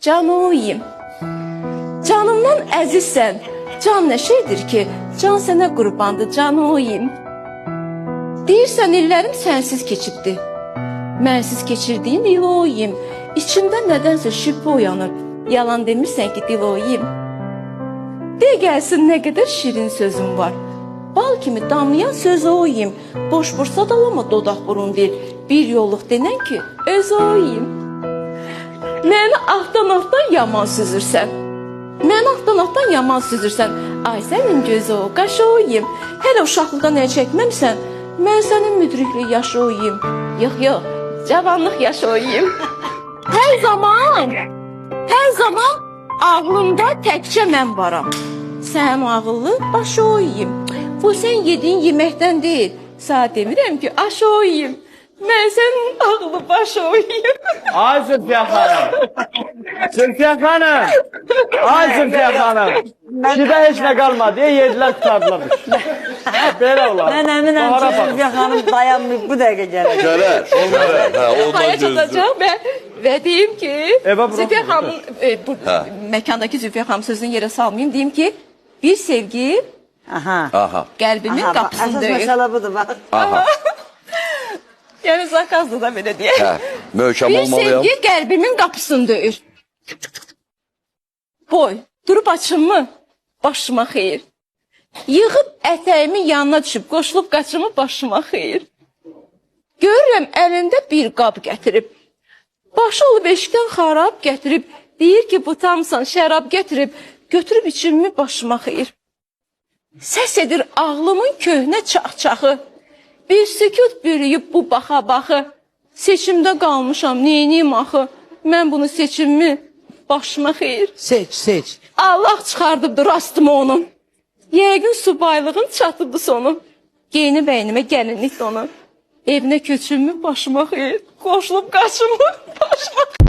Canoyim. Canımdan əzizsən. Can nə şeydir ki, can sənə qurbandır, canoyim. Deyirsən, illərim sənsiz keçibdi. Mənsiz keçirdiyim iloyim. İçimdə nədənsə şübhə oyanır. Yalan demirsən ki, diloyim. De gəlsin, nə qədər şirin sözüm var. Bal kimi damlayan söz oyim. Boş-boş sadalama dodaq burun deyil. Bir yolluq denən ki, öz oyim. Məni altdan-altdan yaman süzürsən. Məni altdan-altdan yaman süzürsən. Ay sənin gözü o, qaş oyim. Hələ uşaqlıqda nə çəkməmsən, mən sənin müdrikli yaş oyim. Yox, cavanlıq yaş oyim. Hər zaman ağlımda təkcə mən varam. Sən ağıllı baş oyim. Bu sən yediyin yeməkdən deyil. Sağ demirəm ki, aş oyim. Mən sənin ağlı baş oyim. Ay Zülfiyə xanım. Zülfiyə xanım. Ay Zülfiyə xanım. Şidə heç nə qalmadı. Yedilər qutardılar. Belə olar. Mən əminəm ki, Zülfiyə xanım dayanmayıb bu dəqiqə gələcək. Gələr. Haya çatacaq və deyim ki, Eva, bura Zülfiyə xanımın, bu məkandakı Zülfiyə xanım sözünü yerə salmayayım. Deyim ki, bir sevgi Aha. qəlbimin qapısını Əsas döyür. məsələ budur, bax. Yəni zakazda da belə deyək. Möhkəm Bir olmalıyam. sevgi qəlbimin qapısını döyür. Boy, durub açınmı? Başıma xeyir. Yığıb ətəyimin yanına düşüb, qoşulub qaçımı başıma xeyir. Görürəm əlində bir qab gətirib. Başı olub eşikdən xarab gətirib. Deyir ki, bu tamsan şərab gətirib. Götürüb içimmi başıma xeyir. Səs edir ağlımın köhnə çax-çaxı. Bir sükut bürüyüb bu baxa-baxı. Seçimdə qalmışam, neyniyim axı. Mən bunu seçimmi başıma xeyir. Seç. Allah çıxardıbdır rastımı onun. Yəqin subaylığın çatıbdı sonu. Geyinib əynimə gəlinlik onu. Evinə köçümmü başıma xeyir. Qoşulub qaçımı başıma xeyir.